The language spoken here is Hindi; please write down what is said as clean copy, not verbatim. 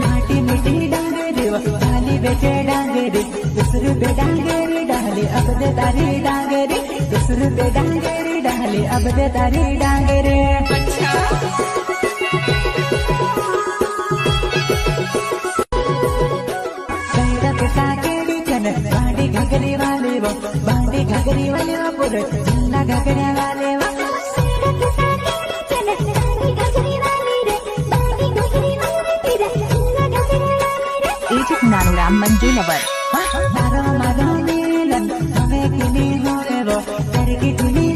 माटी मिट्टी डांगरी डाली बेचे डांगरी 10 रुपए डांगरी डाली अब दे तारी डांगरी 10 रुपए डांगरी डाली अब दे तारी डांगरी। बांडी घगरी वाले वो बांडी घगरी वाले वो पूरे जिला घगरिया वाले वो Agent Nanuram Manjulavar. मारो मारो नीलन हमें किनी हो रे वो तेरे की धुनी